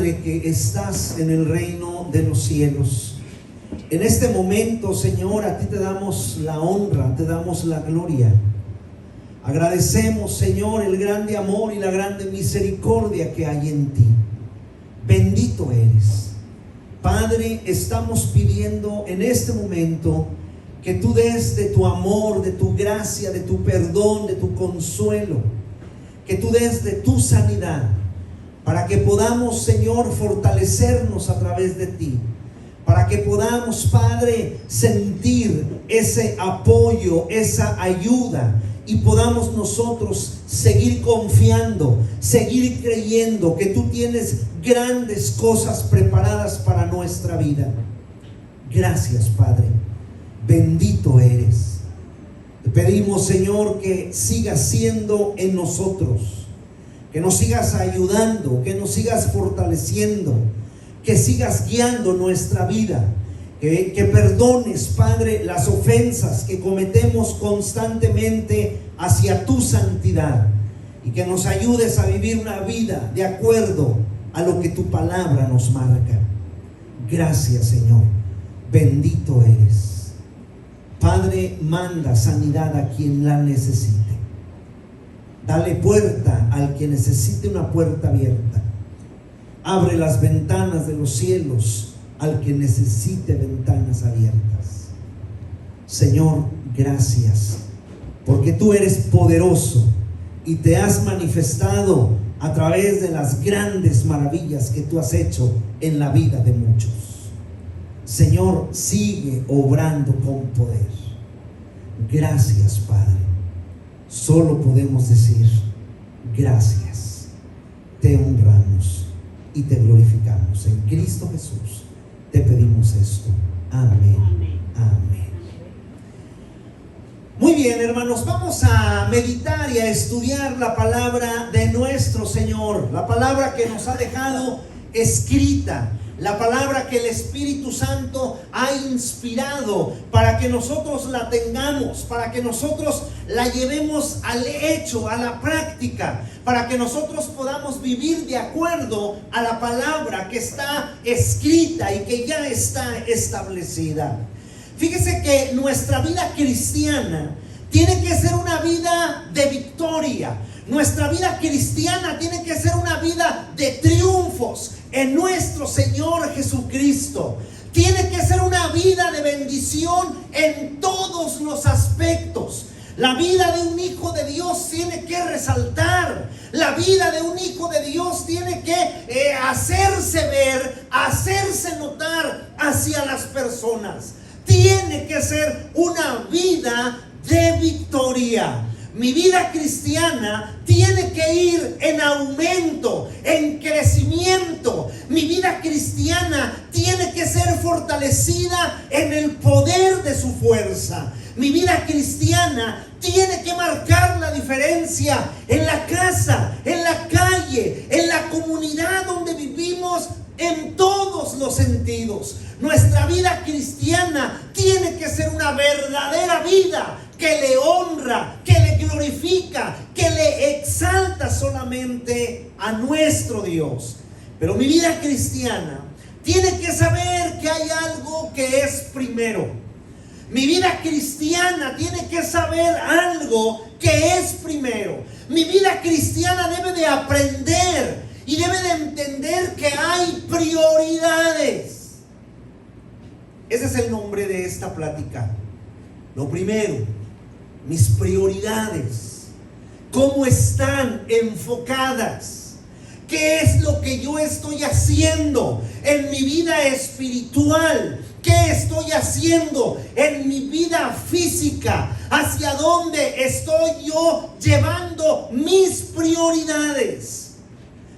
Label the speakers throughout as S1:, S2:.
S1: Padre que estás en el reino de los cielos, en este momento, Señor, a ti te damos la honra, te damos la gloria. Agradecemos, Señor, el grande amor y la grande misericordia que hay en ti. Bendito eres. Padre, estamos pidiendo en este momento que tú des de tu amor, de tu gracia, de tu perdón, de tu consuelo, que tú des de tu sanidad, para que podamos, Señor, fortalecernos a través de ti, para que podamos, Padre, sentir ese apoyo, esa ayuda, y podamos nosotros seguir confiando, seguir creyendo que tú tienes grandes cosas preparadas para nuestra vida. Gracias, Padre. Bendito eres. Te pedimos, Señor, que sigas siendo en nosotros, que nos sigas ayudando, que nos sigas fortaleciendo, que sigas guiando nuestra vida, que perdones, Padre, las ofensas que cometemos constantemente hacia tu santidad, y que nos ayudes a vivir una vida de acuerdo a lo que tu palabra nos marca. Gracias, Señor. Bendito eres. Padre, manda sanidad a quien la necesite. Dale puerta al que necesite una puerta abierta. Abre las ventanas de los cielos al que necesite ventanas abiertas. Señor, gracias, porque tú eres poderoso y te has manifestado a través de las grandes maravillas que tú has hecho en la vida de muchos. Señor, sigue obrando con poder. Gracias, Padre. Solo podemos decir gracias. Te honramos y te glorificamos. En Cristo Jesús te pedimos esto. Amén. Amén. Muy bien, hermanos, vamos a meditar y a estudiar la palabra de nuestro Señor, la palabra que nos ha dejado escrita, la palabra que el Espíritu Santo ha inspirado para que nosotros la tengamos, para que nosotros la llevemos al hecho, a la práctica, para que nosotros podamos vivir de acuerdo a la palabra que está escrita y que ya está establecida. Fíjese que nuestra vida cristiana tiene que ser una vida de victoria. Nuestra vida cristiana tiene que ser una vida de triunfos en nuestro Señor Jesucristo. Tiene que ser una vida de bendición en todos los aspectos. La vida de un hijo de Dios tiene que resaltar. La vida de un hijo de Dios tiene que hacerse ver, hacerse notar hacia las personas. Tiene que ser una vida de victoria. Mi vida cristiana tiene que ir en aumento, en crecimiento. Mi vida cristiana tiene que ser fortalecida en el poder de su fuerza. Mi vida cristiana tiene que marcar la diferencia en la casa, en la calle, en la comunidad donde vivimos, en todos los sentidos. Nuestra vida cristiana tiene que ser una verdadera vida que le honra, que le glorifica, que le exalta solamente a nuestro Dios. Pero mi vida cristiana tiene que saber que hay algo que es primero. Mi vida cristiana tiene que saber algo que es primero. Mi vida cristiana debe de aprender y debe de entender que hay prioridades. Ese es el nombre de esta plática. Lo primero, mis prioridades. ¿Cómo están enfocadas? ¿Qué es lo que yo estoy haciendo en mi vida espiritual? ¿Qué estoy haciendo en mi vida física? ¿Hacia dónde estoy yo llevando mis prioridades?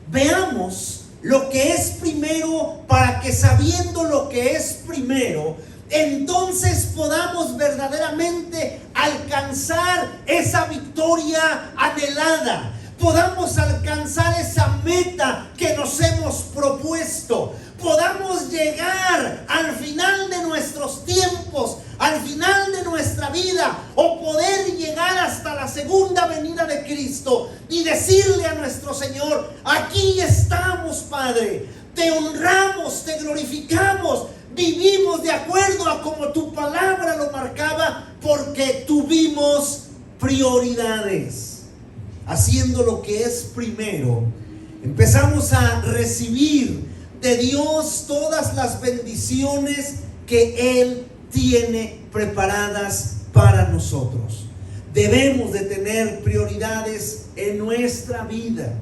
S1: Veamos lo que es primero, para que sabiendo lo que es primero, entonces podamos verdaderamente alcanzar esa victoria anhelada. Podamos alcanzar esa meta que nos hemos propuesto. Podamos llegar al final de nuestros tiempos, al final de nuestra vida, o poder llegar hasta la segunda venida de Cristo y decirle a nuestro Señor: aquí estamos, Padre. te honramos, te glorificamos, vivimos de acuerdo a como tu palabra lo marcaba, porque tuvimos prioridades. Haciendo lo que es primero, empezamos a recibir de Dios todas las bendiciones que Él tiene preparadas para nosotros. Debemos de tener prioridades en nuestra vida.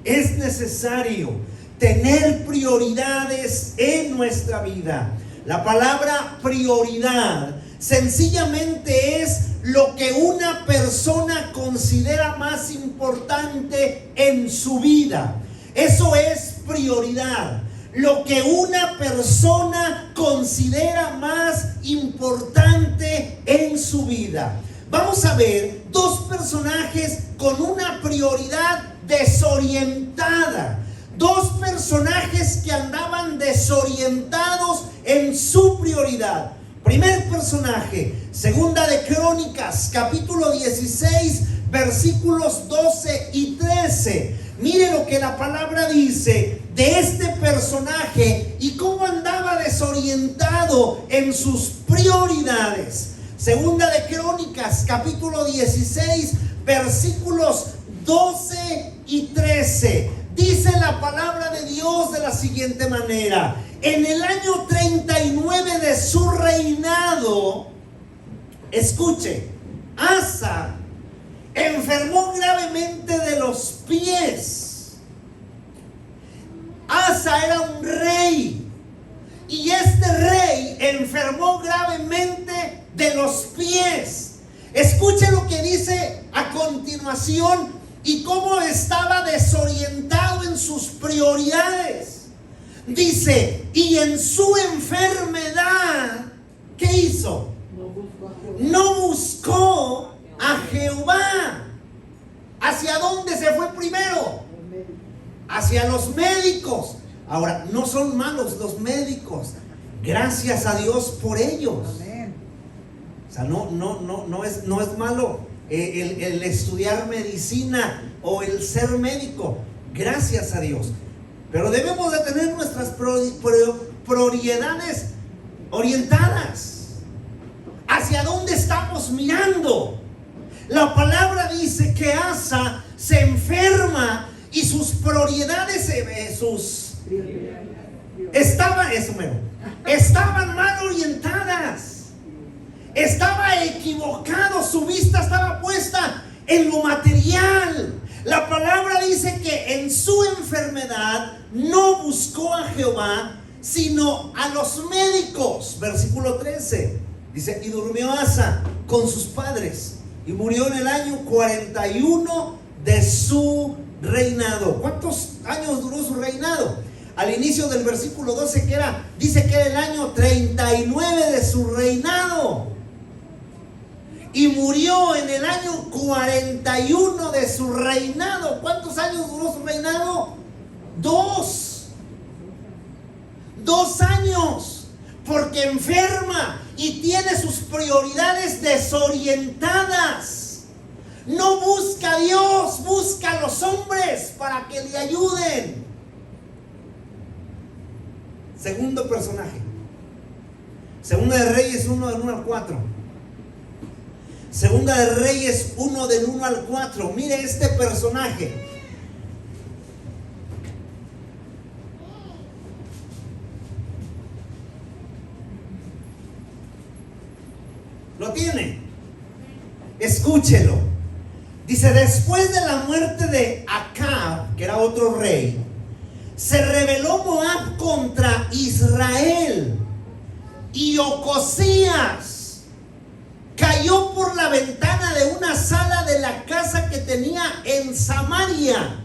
S1: Es necesario tener prioridades en nuestra vida. La palabra prioridad sencillamente es lo que una persona considera más importante en su vida. Eso es prioridad. Lo que una persona considera más importante en su vida. Vamos a ver dos personajes con una prioridad desorientada. Dos personajes que andaban desorientados en su prioridad. Primer personaje, Segunda de Crónicas, capítulo 16, versículos 12 y 13. Mire lo que la palabra dice de este personaje y cómo andaba desorientado en sus prioridades. Segunda de Crónicas, capítulo 16, versículos 12 y 13. Dice la palabra de Dios de la siguiente manera: en el año 39 de su reinado, escuche, Asa enfermó gravemente de los pies. Asa era un rey y este rey enfermó gravemente de los pies. Escuche lo que dice a continuación y cómo estaba desorientado en sus prioridades. Dice, y en su enfermedad, ¿qué hizo? No buscó a Jehová. ¿Hacia dónde se fue primero? Hacia los médicos. Ahora, no son malos los médicos. Gracias a Dios por ellos. O sea, no es malo el estudiar medicina o el ser médico. Gracias a Dios. Pero debemos de tener nuestras prioridades orientadas. ¿Hacia dónde estamos mirando? La palabra dice que Asa se enferma y sus prioridades, estaban mal orientadas. Estaba equivocado, su vista estaba puesta en lo material. La palabra dice que en su enfermedad no buscó a Jehová, sino a los médicos. Versículo 13 dice, y durmió Asa con sus padres y murió en el año 41 de su reinado. ¿Cuántos años duró su reinado? Al inicio del versículo 12 dice que era el año 39 de su reinado. Y murió en el año 41 de su reinado. ¿Cuántos años duró su reinado? 2 años. Porque enferma y tiene sus prioridades desorientadas. No busca a Dios, busca a los hombres para que le ayuden. Segundo personaje. Segunda de Reyes 1 del 1 al 4. Segunda de Reyes 1 del 1 al 4. Mire este personaje. ¿Lo tiene? Escúchelo. Dice, después de la muerte de Acab, que era otro rey, se rebeló Moab contra Israel. Y Ocosías cayó por la ventana de una sala de la casa que tenía en Samaria.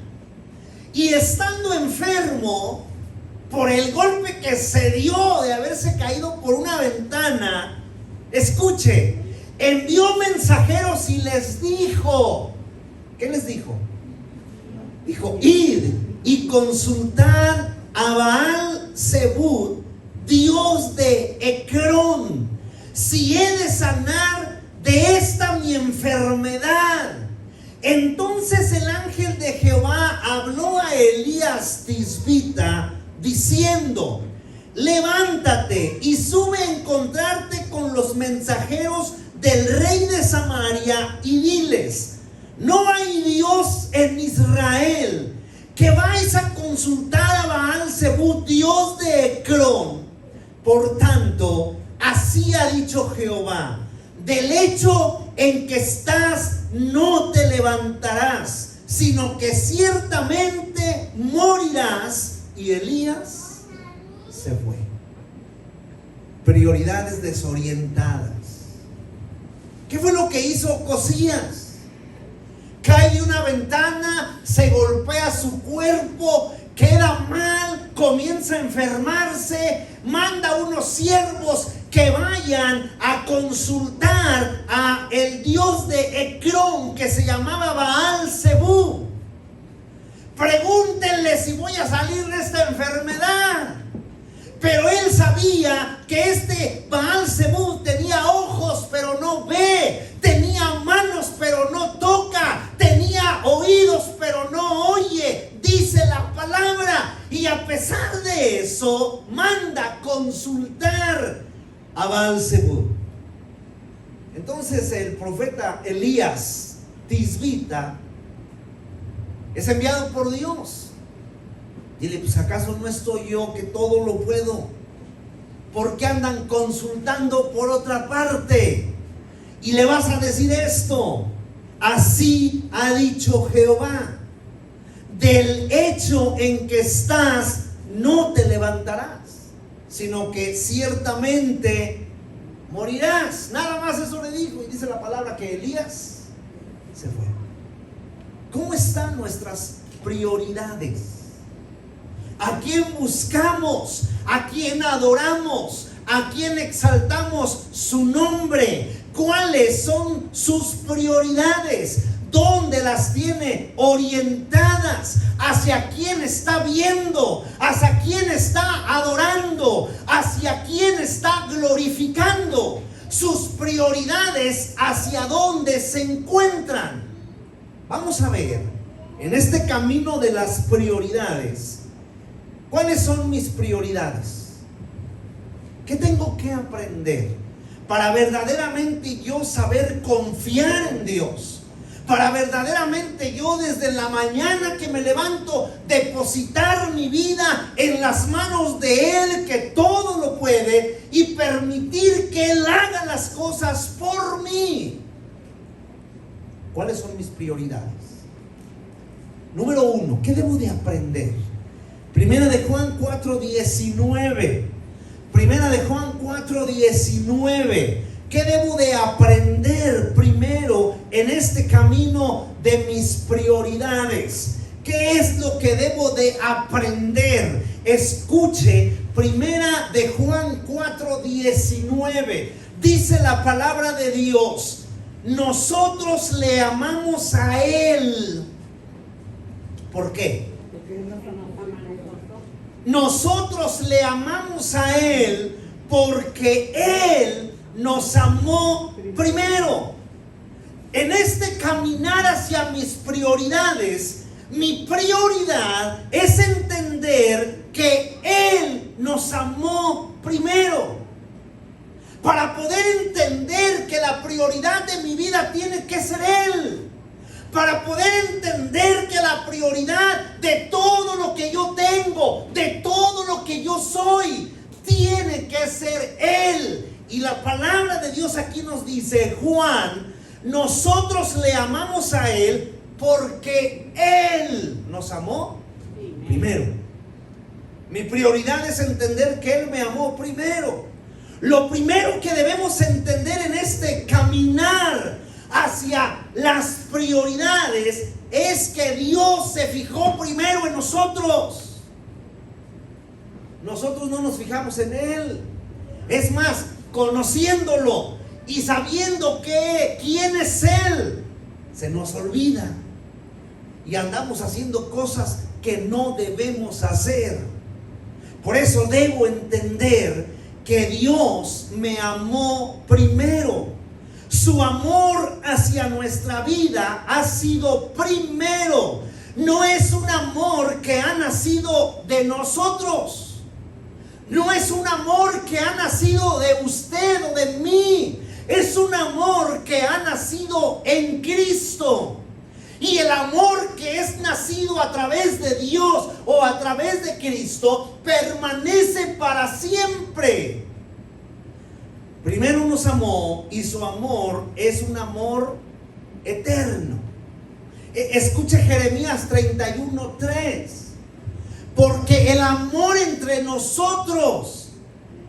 S1: Y estando enfermo por el golpe que se dio de haberse caído por una ventana, escuche, envió mensajeros y les dijo, ¿qué les dijo? Dijo, id y consultad a Baal-Zebub, Dios de Ecrón, si he de sanar de esta mi enfermedad. Entonces el ángel de Jehová habló a Elías Tisbita diciendo: levántate y sube a encontrarte con los mensajeros del rey de Samaria y diles: no hay Dios en Israel, que vais a consultar a Baal-zebub, dios de Ecrón. Por tanto, así ha dicho Jehová: del lecho en que estás no te levantarás, sino que ciertamente morirás. Y Elías se fue. Prioridades desorientadas. ¿Qué fue lo que hizo Ocosías? Cae de una ventana, se golpea su cuerpo, queda mal, comienza a enfermarse, manda unos siervos que vayan a consultar a el dios de Ecrón, que se llamaba Baal-zebub. Pregúntenle si voy a salir de esta enfermedad. Pero él sabía que este Baal-zebub tenía ojos pero no ve, tenía manos pero no toca, tenía oídos pero no oye, dice la palabra. Y a pesar de eso, manda consultar a Baal-zebub. Entonces el profeta Elías Tisbita es enviado por Dios. Dile: pues ¿acaso no estoy yo que todo lo puedo? ¿Por qué andan consultando por otra parte? Y le vas a decir esto: así ha dicho Jehová, del hecho en que estás no te levantarás, sino que ciertamente morirás. Nada más eso le dijo, y dice la palabra que Elías se fue. ¿Cómo están nuestras prioridades? ¿A quién buscamos? ¿A quién adoramos? ¿A quién exaltamos su nombre? ¿Cuáles son sus prioridades? ¿Dónde las tiene orientadas? ¿Hacia quién está viendo? ¿Hacia quién está adorando? ¿Hacia quién está glorificando? Sus prioridades, ¿hacia dónde se encuentran? Vamos a ver, en este camino de las prioridades, ¿cuáles son mis prioridades? ¿Qué tengo que aprender para verdaderamente yo saber confiar en Dios? Para verdaderamente yo desde la mañana que me levanto depositar mi vida en las manos de Él, que todo lo puede, y permitir que Él haga las cosas por mí. ¿Cuáles son mis prioridades? Número 1, ¿qué debo de aprender? Primera de Juan 4:19. Primera de Juan 4:19. ¿Qué debo de aprender primero en este camino de mis prioridades? ¿Qué es lo que debo de aprender? Escuche, Primera de Juan 4:19. Dice la palabra de Dios: nosotros le amamos a Él. ¿Por qué? Nosotros le amamos a Él porque Él nos amó primero. En este caminar hacia mis prioridades, mi prioridad es entender que Él nos amó primero. Para poder entender que la prioridad de mi vida tiene que ser Él. Para poder entender que la prioridad de todo lo que yo tengo, de todo lo que yo soy, tiene que ser Él. Y la palabra de Dios aquí nos dice, Juan, nosotros le amamos a Él porque Él nos amó primero. Mi prioridad es entender que Él me amó primero. Lo primero que debemos entender en este caminar hacia las prioridades es que Dios se fijó primero en nosotros. Nosotros no nos fijamos en Él. Es más, conociéndolo y sabiendo quién es Él, se nos olvida y andamos haciendo cosas que no debemos hacer. Por eso debo entender que Dios me amó primero. Su amor hacia nuestra vida ha sido primero. no es un amor que ha nacido de nosotros. No es un amor que ha nacido de usted o de mí. Es un amor que ha nacido en Cristo. Y el amor que es nacido a través de Dios o a través de Cristo permanece para siempre. Primero nos amó y su amor es un amor eterno. Escuche Jeremías 31:3. Porque el amor entre nosotros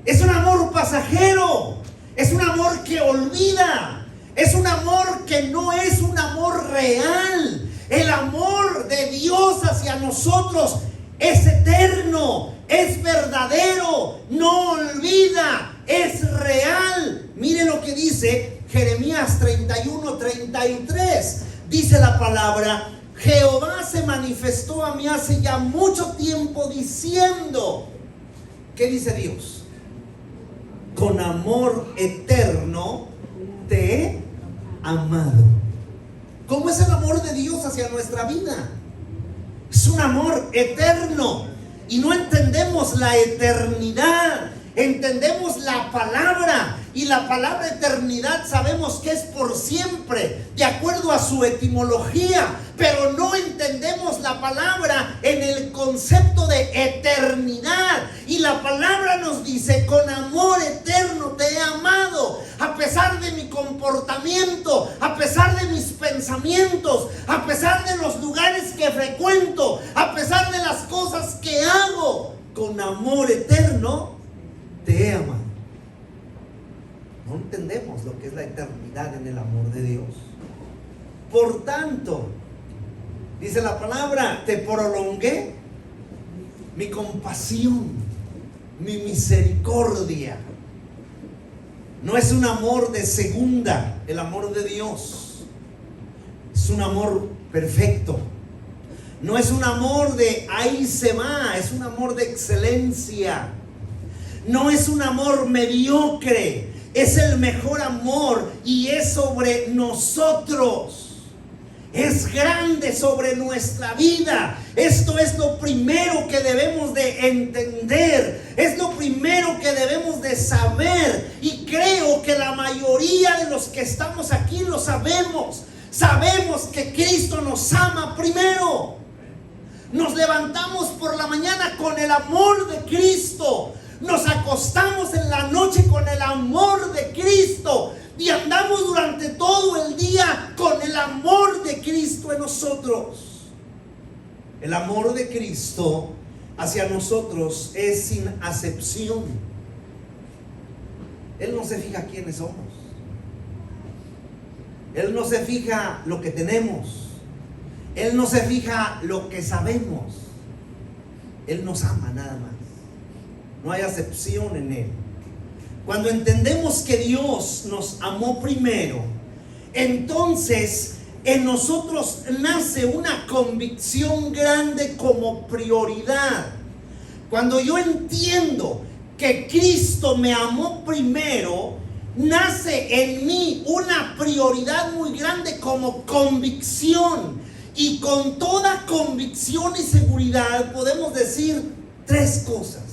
S1: es un amor pasajero, es un amor que olvida, es un amor que no es un amor real. El amor de Dios hacia nosotros es eterno, es verdadero, no olvida, es real. Mire lo que dice Jeremías 31:33. Dice la palabra: Jehová se manifestó a mí hace ya mucho tiempo diciendo. ¿Qué dice Dios? Con amor eterno te he amado. ¿Cómo es el amor de Dios hacia nuestra vida? Es un amor eterno. Y no entendemos la eternidad, entendemos la palabra. Y la palabra eternidad sabemos que es por siempre, de acuerdo a su etimología. Pero no entendemos la palabra en el concepto de eternidad. Y la palabra nos dice: con amor eterno te he amado. A pesar de mi comportamiento, a pesar de mis pensamientos, a pesar de los lugares que frecuento, a pesar de las cosas que hago, con amor eterno te he amado. No entendemos lo que es la eternidad en el amor de Dios. Por tanto, dice la palabra: te prolongué mi compasión, mi misericordia. No es un amor de segunda, el amor de Dios. Es un amor perfecto. No es un amor de ahí se va, es un amor de excelencia. No es un amor mediocre. Es el mejor amor y es sobre nosotros. Es grande sobre nuestra vida. Esto es lo primero que debemos de entender. Es lo primero que debemos de saber. Y creo que la mayoría de los que estamos aquí lo sabemos. Sabemos que Cristo nos ama primero. Nos levantamos por la mañana con el amor de Cristo. Nos acostamos en la noche con el amor de Cristo y andamos durante todo el día con el amor de Cristo en nosotros. El amor de Cristo hacia nosotros es sin acepción. Él no se fija quiénes somos. Él no se fija lo que tenemos. Él no se fija lo que sabemos. Él nos ama nada más. No hay acepción en Él. Cuando entendemos que Dios nos amó primero, entonces en nosotros nace una convicción grande como prioridad. Cuando yo entiendo que Cristo me amó primero, nace en mí una prioridad muy grande como convicción. Y con toda convicción y seguridad podemos decir tres cosas.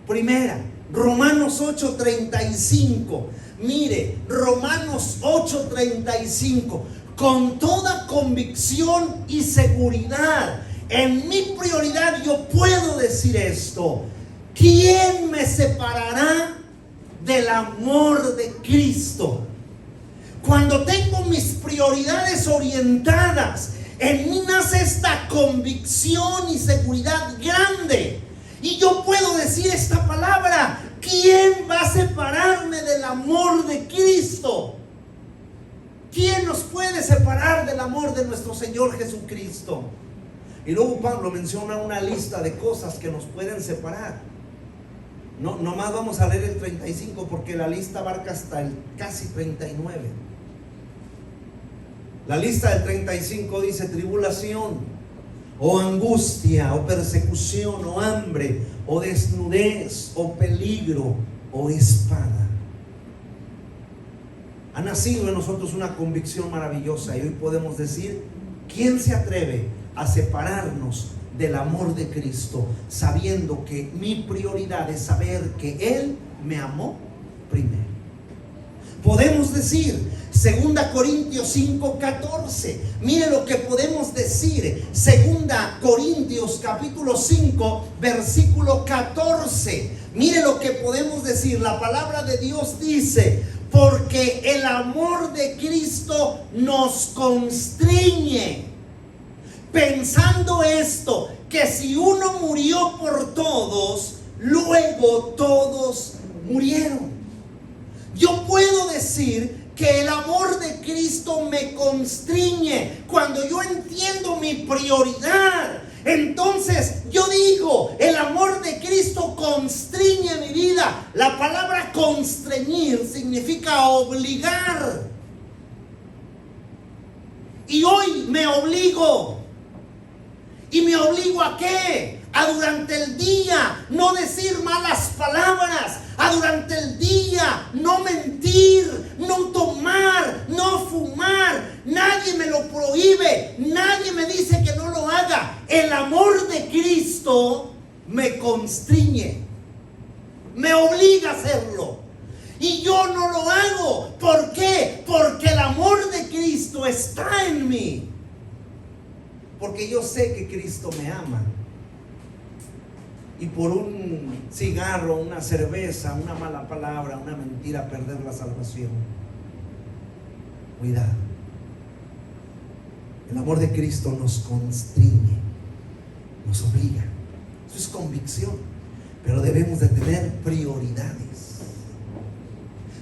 S1: Primera, Romanos 8:35. Mire, Romanos 8:35. Con toda convicción y seguridad, en mi prioridad yo puedo decir esto: ¿quién me separará del amor de Cristo? Cuando tengo mis prioridades orientadas, en mí nace esta convicción y seguridad grande. Y yo puedo decir esta palabra: ¿quién va a separarme del amor de Cristo? ¿Quién nos puede separar del amor de nuestro Señor Jesucristo? Y luego Pablo menciona una lista de cosas que nos pueden separar. No más vamos a leer el 35 porque la lista abarca hasta el casi 39. La lista del 35 dice: tribulación, o angustia, o persecución, o hambre, o desnudez, o peligro, o espada. Ha nacido en nosotros una convicción maravillosa y hoy podemos decir: ¿quién se atreve a separarnos del amor de Cristo, sabiendo que mi prioridad es saber que Él me amó primero. Podemos decir 2 Corintios 5:14. Mire lo que podemos decir. 2 Corintios capítulo 5 versículo 14. Mire lo que podemos decir. La palabra de Dios dice: porque el amor de Cristo nos constriñe, pensando esto, que si uno murió por todos, luego todos murieron. Yo puedo decir que el amor de Cristo me constriñe cuando yo entiendo mi prioridad. Entonces yo digo, el amor de Cristo constriñe mi vida. La palabra constreñir significa obligar. Y hoy me obligo. ¿Y me obligo a qué? A durante el día no decir malas palabras, a durante el día no mentir, no tomar, no fumar. Nadie me lo prohíbe, nadie me dice que no lo haga. El amor de Cristo me constriñe, me obliga a hacerlo. Y yo no lo hago. ¿Por qué? Porque el amor de Cristo está en mí. Porque yo sé que Cristo me ama. Y por un cigarro, una cerveza, una mala palabra, una mentira, perder la salvación. Cuidado. El amor de Cristo nos constriñe, nos obliga. Eso es convicción. Pero debemos de tener prioridades.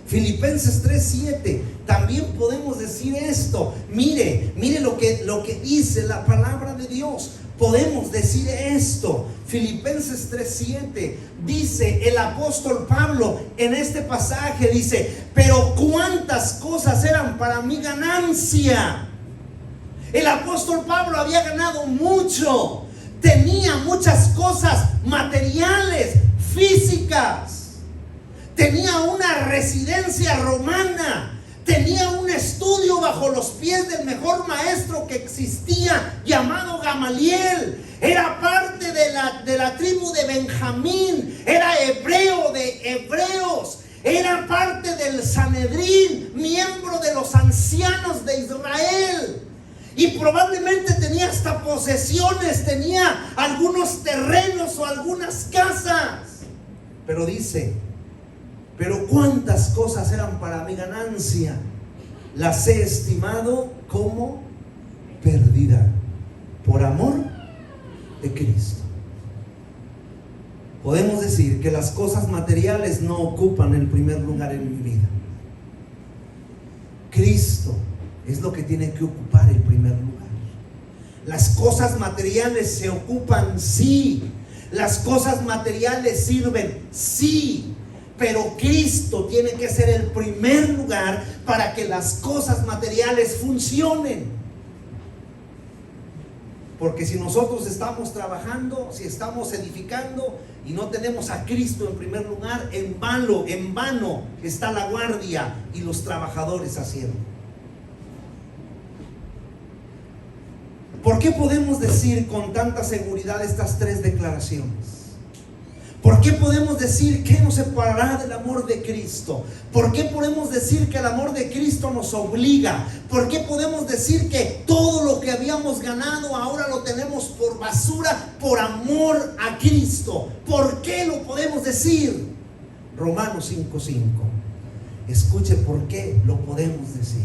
S1: Filipenses 3:7, también podemos decir esto. Mire lo que dice la palabra de Dios. Podemos decir esto. Filipenses 3:7 dice el apóstol Pablo en este pasaje, dice: pero cuántas cosas eran para mi ganancia. El apóstol Pablo había ganado mucho, tenía muchas cosas materiales, físicas. Tenía una residencia romana, tenía un estudio bajo los pies del mejor maestro que existía, llamado Gamaliel. Era parte de la tribu de Benjamín, era hebreo de hebreos, era parte del Sanedrín, miembro de los ancianos de Israel. Y probablemente tenía hasta posesiones, tenía algunos terrenos o algunas casas. Pero dice: pero cuántas cosas eran para mi ganancia, las he estimado como pérdida por amor de Cristo. Podemos decir que las cosas materiales no ocupan el primer lugar en mi vida. Cristo es lo que tiene que ocupar el primer lugar. Las cosas materiales se ocupan, sí. Las cosas materiales sirven, sí. Pero Cristo tiene que ser el primer lugar para que las cosas materiales funcionen. Porque si nosotros estamos trabajando, si estamos edificando y no tenemos a Cristo en primer lugar, en vano está la guardia y los trabajadores haciendo. ¿Por qué podemos decir con tanta seguridad estas tres declaraciones? ¿Por qué podemos decir que nos separará del amor de Cristo? ¿Por qué podemos decir que el amor de Cristo nos obliga? ¿Por qué podemos decir que todo lo que habíamos ganado ahora lo tenemos por basura por amor a Cristo? ¿Por qué lo podemos decir? Romanos 5:5. Escuche por qué lo podemos decir.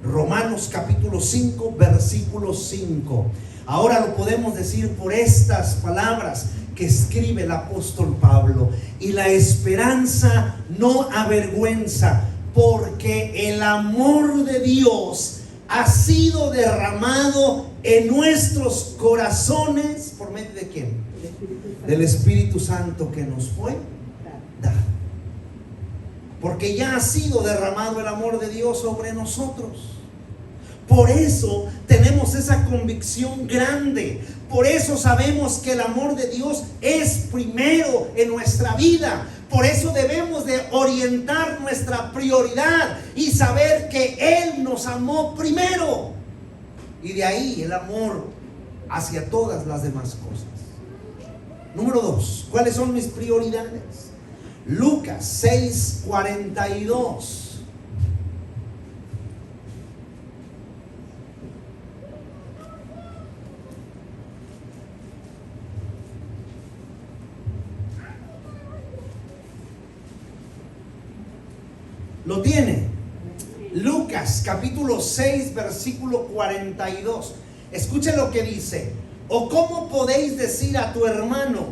S1: Romanos capítulo 5 versículo 5. Ahora lo podemos decir por estas palabras que escribe el apóstol Pablo: y la esperanza no avergüenza, porque el amor de Dios ha sido derramado en nuestros corazones. ¿Por medio de quién? Del Espíritu Santo que nos fue dado. Porque ya ha sido derramado el amor de Dios sobre nosotros. Por eso tenemos esa convicción grande. Por eso sabemos que el amor de Dios es primero en nuestra vida. Por eso debemos de orientar nuestra prioridad y saber que Él nos amó primero. Y de ahí el amor hacia todas las demás cosas. Número 2, ¿cuáles son mis prioridades? Lucas 6:42. ¿Lo tiene? Lucas capítulo 6 versículo 42. Escuche lo que dice. ¿O cómo podéis decir a tu hermano,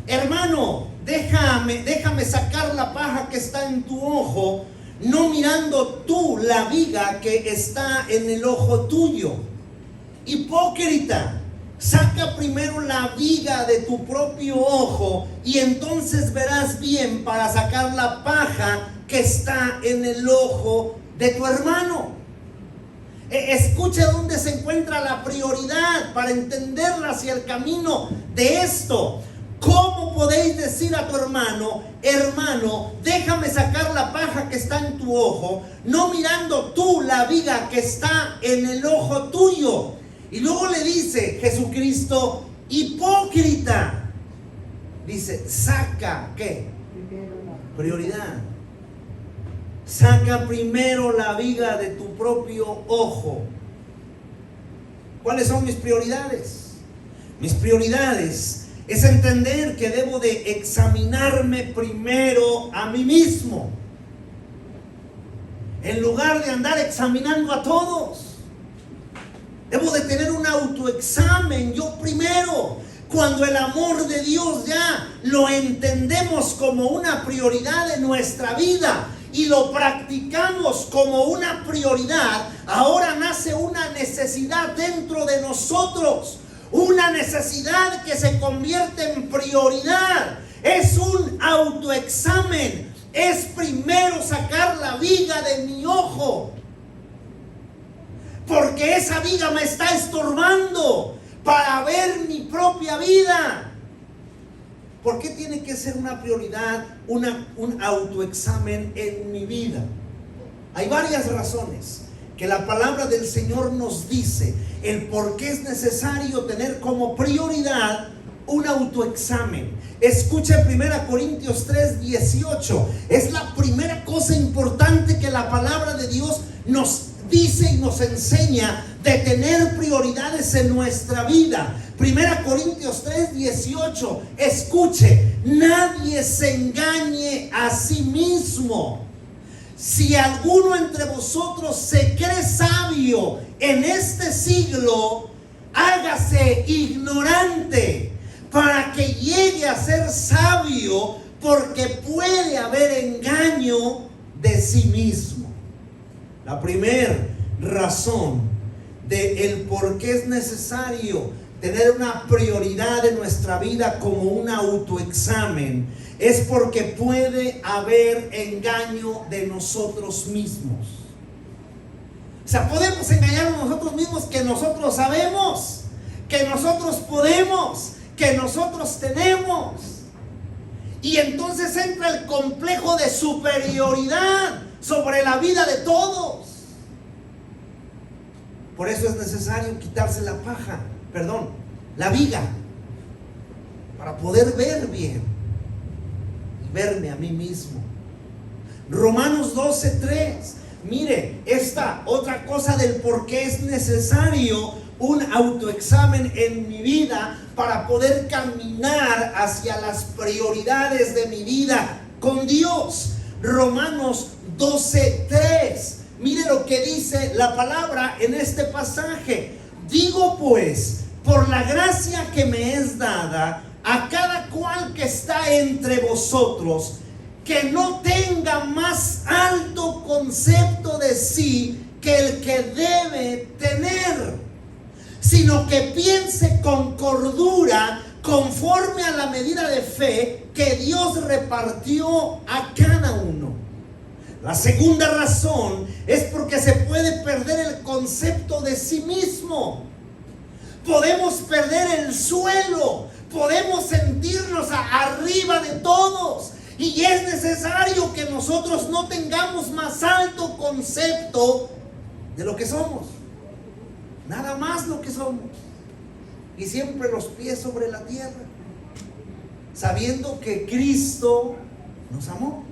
S1: hermano, déjame sacar la paja que está en tu ojo, no mirando tú la viga que está en el ojo tuyo? Hipócrita, saca primero la viga de tu propio ojo y entonces verás bien para sacar la paja que está en el ojo de tu hermano. Escuche dónde se encuentra la prioridad para entenderla hacia el camino de esto. ¿Cómo podéis decir a tu hermano, hermano, déjame sacar la paja que está en tu ojo, no mirando tú la viga que está en el ojo tuyo? Y luego le dice Jesucristo, hipócrita. Dice, saca, ¿qué? Prioridad. Saca primero la viga de tu propio ojo. ¿Cuáles son mis prioridades? Mis prioridades es entender que debo de examinarme primero a mí mismo, en lugar de andar examinando a todos. Debo de tener un autoexamen yo primero. Cuando el amor de Dios ya lo entendemos como una prioridad de nuestra vida y lo practicamos como una prioridad, ahora nace una necesidad dentro de nosotros, una necesidad que se convierte en prioridad. Es un autoexamen, es primero sacar la viga de mi ojo, porque esa viga me está estorbando para ver mi propia vida. ¿Por qué tiene que ser una prioridad, un autoexamen en mi vida? Hay varias razones que la palabra del Señor nos dice el por qué es necesario tener como prioridad un autoexamen. Escucha 1 Corintios 3:18. Es la primera cosa importante que la palabra de Dios nos dice y nos enseña de tener prioridades en nuestra vida. 1 Corintios 3:18. Escuche, nadie se engañe a sí mismo. Si alguno entre vosotros se cree sabio en este siglo, hágase ignorante para que llegue a ser sabio, porque puede haber engaño de sí mismo. La primera razón de el por qué es necesario tener una prioridad en nuestra vida como un autoexamen es porque puede haber engaño de nosotros mismos. O sea, podemos engañarnos nosotros mismos, que nosotros sabemos, que nosotros podemos, que nosotros tenemos. Y entonces entra el complejo de superioridad sobre la vida de todos. Por eso es necesario quitarse la viga, para poder ver bien y verme a mí mismo. Romanos 12:3. Mire, esta otra cosa del por qué es necesario un autoexamen en mi vida para poder caminar hacia las prioridades de mi vida con Dios. Romanos 12:3. Mire lo que dice la palabra en este pasaje. Digo pues, por la gracia que me es dada, a cada cual que está entre vosotros, que no tenga más alto concepto de sí que el que debe tener, sino que piense con cordura, conforme a la medida de fe que Dios repartió a cada uno. La segunda razón es porque se puede perder el concepto de sí mismo. Podemos perder el suelo, podemos sentirnos arriba de todos, y es necesario que nosotros no tengamos más alto concepto de lo que somos, nada más lo que somos. y siempre los pies sobre la tierra, sabiendo que Cristo nos amó.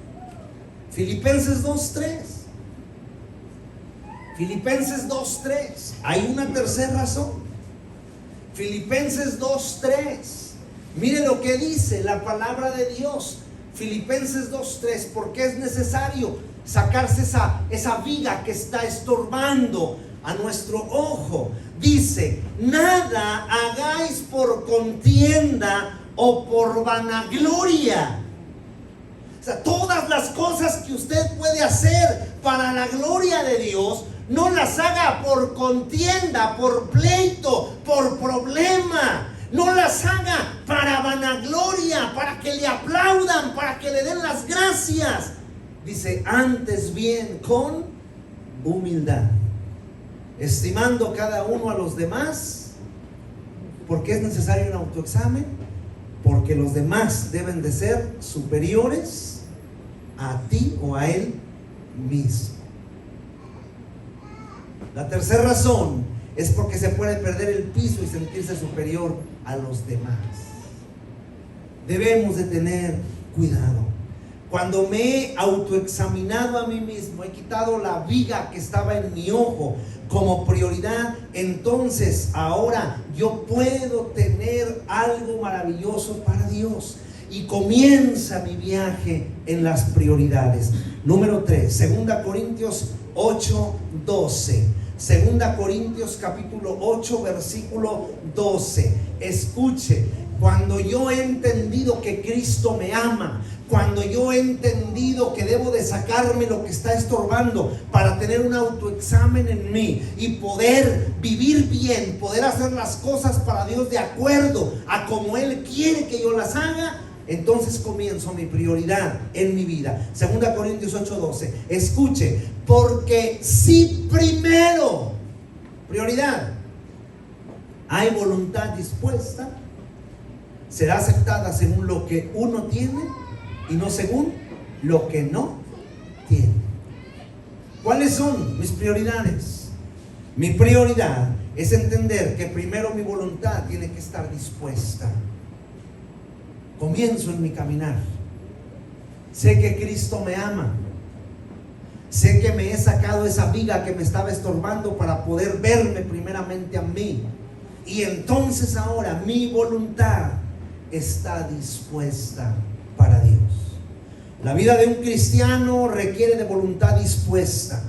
S1: Filipenses 2:3. Filipenses 2:3. Hay una tercera razón. Filipenses 2:3. Mire lo que dice la palabra de Dios. Filipenses 2:3. Porque es necesario sacarse esa viga que está estorbando a nuestro ojo. Dice: nada hagáis por contienda o por vanagloria. O sea, todas las cosas que usted puede hacer para la gloria de Dios, no las haga por contienda, por pleito, por problema. No las haga para vanagloria, para que le aplaudan, para que le den las gracias. Dice: antes bien con humildad, estimando cada uno a los demás. ¿Por qué es necesario un autoexamen? Porque los demás deben de ser superiores a ti o a él mismo. La tercera razón es porque se puede perder el piso y sentirse superior a los demás. Debemos de tener cuidado. Cuando me he autoexaminado a mí mismo, he quitado la viga que estaba en mi ojo como prioridad, entonces ahora yo puedo tener algo maravilloso para Dios. Y comienza mi viaje en las prioridades. Número 3, 2 Corintios 8:12. 2 Corintios capítulo 8 versículo 12. Escuche: cuando yo he entendido que Cristo me ama, cuando yo he entendido que debo de sacarme lo que está estorbando para tener un autoexamen en mí y poder vivir bien, poder hacer las cosas para Dios de acuerdo a como Él quiere que yo las haga, entonces comienzo mi prioridad en mi vida. 2 Corintios 8:12. Escuche: porque si primero, prioridad, hay voluntad dispuesta, será aceptada según lo que uno tiene y no según lo que no tiene. ¿Cuáles son mis prioridades? Mi prioridad es entender que primero mi voluntad tiene que estar dispuesta. Comienzo en mi caminar. Sé que Cristo me ama. Sé que me he sacado esa viga que me estaba estorbando para poder verme primeramente a mí. Y entonces ahora mi voluntad está dispuesta para Dios. La vida de un cristiano requiere de voluntad dispuesta,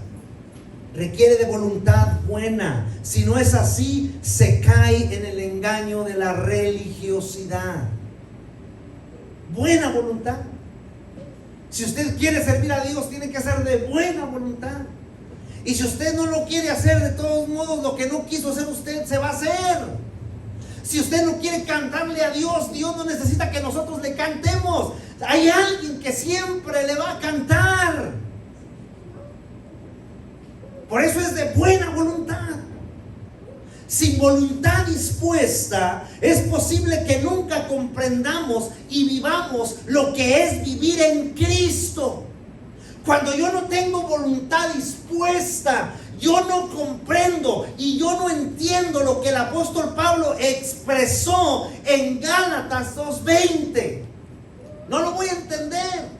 S1: requiere de voluntad buena. Si no es así, se cae en el engaño de la religiosidad. Buena voluntad. Si usted quiere servir a Dios, tiene que hacer de buena voluntad. Y si usted no lo quiere hacer, de todos modos, lo que no quiso hacer usted se va a hacer. Si usted no quiere cantarle a Dios, Dios no necesita que nosotros le cantemos. Hay alguien que siempre le va a cantar. Por eso es de buena voluntad. Sin voluntad dispuesta, es posible que nunca comprendamos y vivamos lo que es vivir en Cristo. Cuando yo no tengo voluntad dispuesta, yo no comprendo y yo no entiendo lo que el apóstol Pablo expresó en Gálatas 2:20. No lo voy a entender.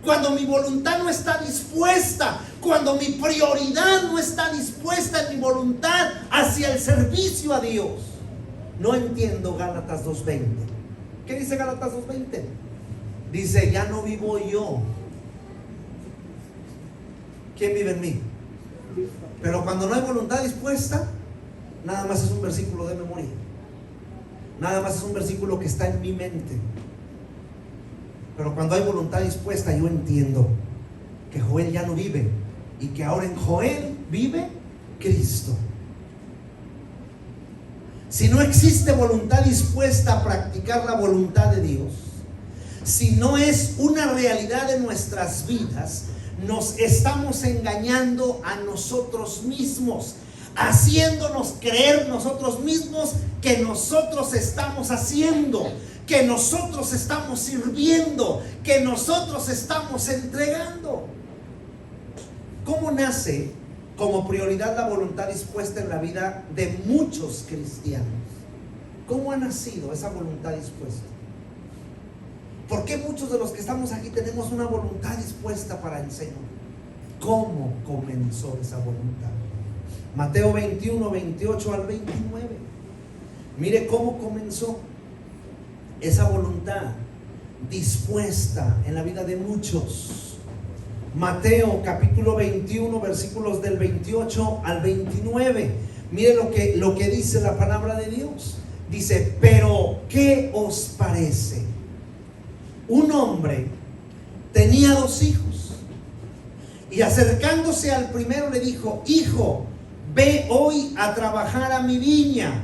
S1: Cuando mi voluntad no está dispuesta, cuando mi prioridad no está dispuesta en mi voluntad hacia el servicio a Dios, no entiendo Gálatas 2:20. ¿Qué dice Gálatas 2:20? Dice: ya no vivo yo. ¿Quién vive en mí? Pero cuando no hay voluntad dispuesta, nada más es un versículo de memoria. Nada más es un versículo que está en mi mente. Pero cuando hay voluntad dispuesta, yo entiendo que Joel ya no vive y que ahora en Joel vive Cristo. Si no existe voluntad dispuesta a practicar la voluntad de Dios, si no es una realidad de nuestras vidas, nos estamos engañando a nosotros mismos, haciéndonos creer nosotros mismos que nosotros estamos haciendo, que nosotros estamos sirviendo, que nosotros estamos entregando. ¿Cómo nace como prioridad la voluntad dispuesta en la vida de muchos cristianos? ¿Cómo ha nacido esa voluntad dispuesta? ¿Por qué muchos de los que estamos aquí tenemos una voluntad dispuesta para el Señor? ¿Cómo comenzó esa voluntad? Mateo 21, 28 al 29. Mire cómo comenzó esa voluntad dispuesta en la vida de muchos. Mateo capítulo 21, versículos del 28 al 29. Mire lo que dice la palabra de Dios. Dice: pero ¿qué os parece? Un hombre tenía 2 hijos, y acercándose al primero le dijo: hijo, ve hoy a trabajar a mi viña.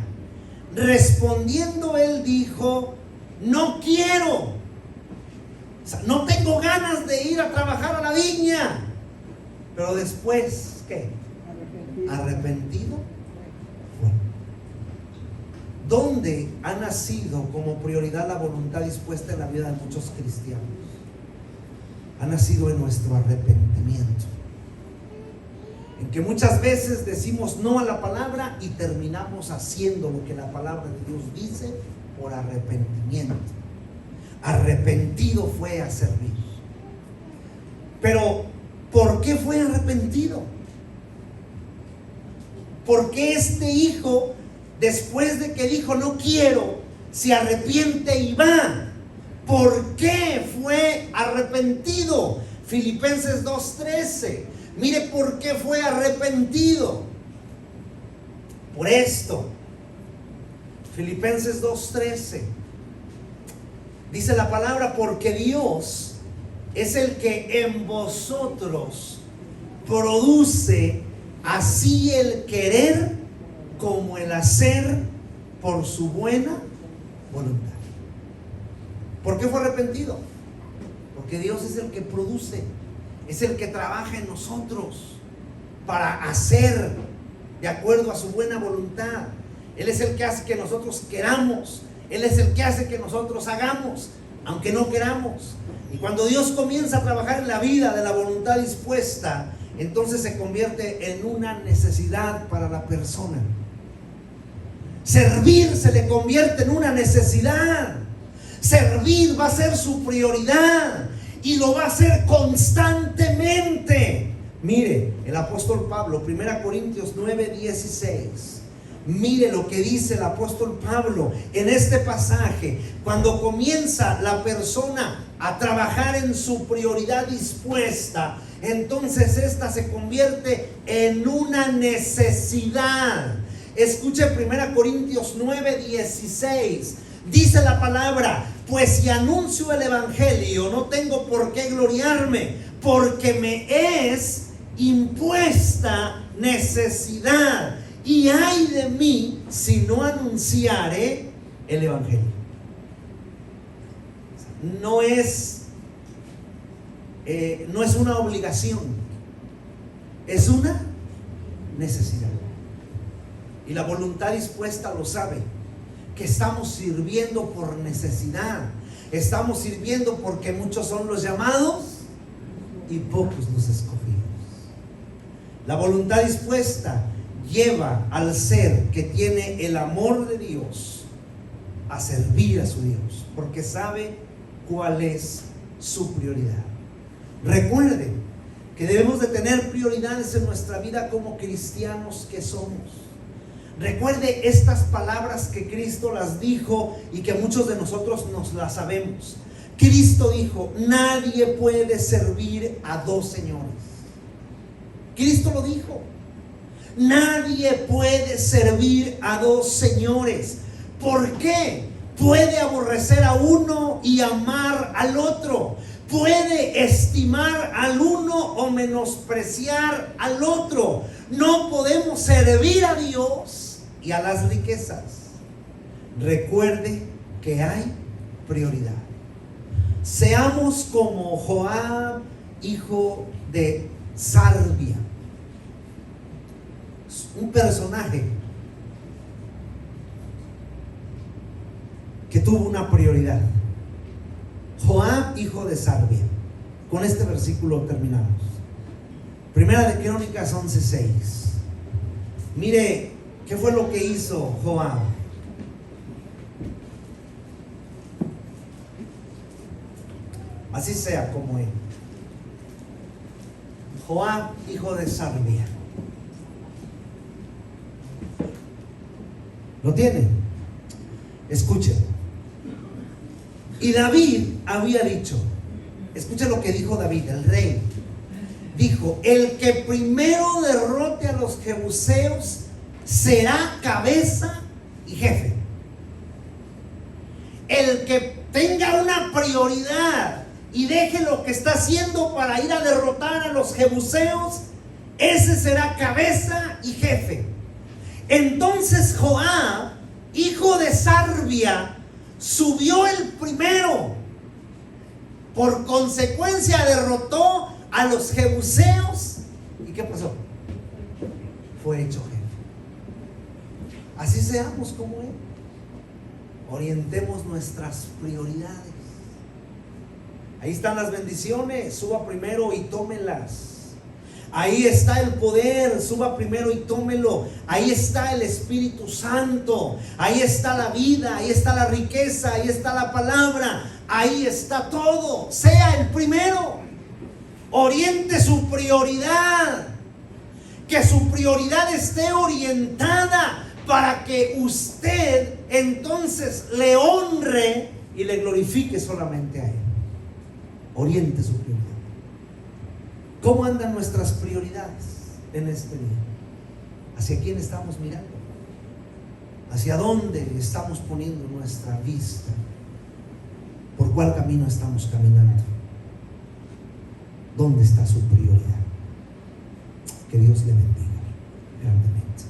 S1: Respondiendo él dijo: no quiero. O sea, no tengo ganas de ir a trabajar a la viña. Pero después, ¿qué? Arrepentido. Bueno, ¿dónde ha nacido como prioridad la voluntad dispuesta en la vida de muchos cristianos? Ha nacido en nuestro arrepentimiento, en que muchas veces decimos no a la palabra y terminamos haciendo lo que la palabra de Dios dice por arrepentimiento. Arrepentido fue a servir. Pero ¿por qué fue arrepentido? ¿Por qué este hijo, después de que dijo no quiero, se arrepiente y va? ¿Por qué fue arrepentido? Filipenses 2:13. Mire por qué fue arrepentido. Por esto. Filipenses 2:13. Dice la palabra: porque Dios es el que en vosotros produce así el querer como el hacer por su buena voluntad. ¿Por qué fue arrepentido? Porque Dios es el que produce, es el que trabaja en nosotros para hacer de acuerdo a su buena voluntad. Él es el que hace que nosotros queramos. Él es el que hace que nosotros hagamos, aunque no queramos. Y cuando Dios comienza a trabajar en la vida de la voluntad dispuesta, entonces se convierte en una necesidad para la persona. Servir se le convierte en una necesidad. Servir va a ser su prioridad y lo va a hacer constantemente. Mire, el apóstol Pablo, 1 Corintios 9:16. Mire lo que dice el apóstol Pablo en este pasaje. Cuando comienza la persona a trabajar en su prioridad dispuesta, entonces esta se convierte en una necesidad. Escuche 1 Corintios 9:16. Dice la palabra: pues si anuncio el evangelio, no tengo por qué gloriarme, porque me es impuesta necesidad. Y ay de mí si no anunciare el evangelio. No es una obligación, es una necesidad. Y la voluntad dispuesta lo sabe, que estamos sirviendo por necesidad. Estamos sirviendo porque muchos son los llamados y pocos los escogidos. La voluntad dispuesta lleva al ser que tiene el amor de Dios a servir a su Dios, porque sabe cuál es su prioridad. Recuerden que debemos de tener prioridades en nuestra vida como cristianos que somos. Recuerde estas palabras que Cristo las dijo y que muchos de nosotros nos las sabemos. Cristo dijo: nadie puede servir a 2 señores. Cristo lo dijo. Nadie puede servir a 2 señores. ¿Por qué? Puede aborrecer a uno y amar al otro. Puede estimar al uno o menospreciar al otro. No podemos servir a Dios y a las riquezas. Recuerde que hay prioridad. Seamos como Joab, hijo de Sarvia. Un personaje que tuvo una prioridad. Joab, hijo de Sarvia. Con este versículo terminamos. Primera de Crónicas 11:6. Mire qué fue lo que hizo Joab. Así sea como él. Joab, hijo de Sarvia. ¿Lo tiene? Escuchen. Y David había dicho, escuchen lo que dijo David, el rey. Dijo: el que primero derrote a los jebuseos será cabeza y jefe. El que tenga una prioridad y deje lo que está haciendo para ir a derrotar a los jebuseos, ese será cabeza y jefe. Entonces Joab, hijo de Sarvia, subió el primero. Por consecuencia derrotó a los jebuseos. ¿Y qué pasó? Fue hecho jefe. Así seamos como él. Orientemos nuestras prioridades. Ahí están las bendiciones, suba primero y tómelas. Ahí está el poder, suba primero y tómelo. Ahí está el Espíritu Santo. Ahí está la vida, ahí está la riqueza, ahí está la palabra. Ahí está todo. Sea el primero. Oriente su prioridad. Que su prioridad esté orientada para que usted entonces le honre y le glorifique solamente a él. Oriente su prioridad. ¿Cómo andan nuestras prioridades en este día? ¿Hacia quién estamos mirando? ¿Hacia dónde estamos poniendo nuestra vista? ¿Por cuál camino estamos caminando? ¿Dónde está su prioridad? Que Dios le bendiga grandemente.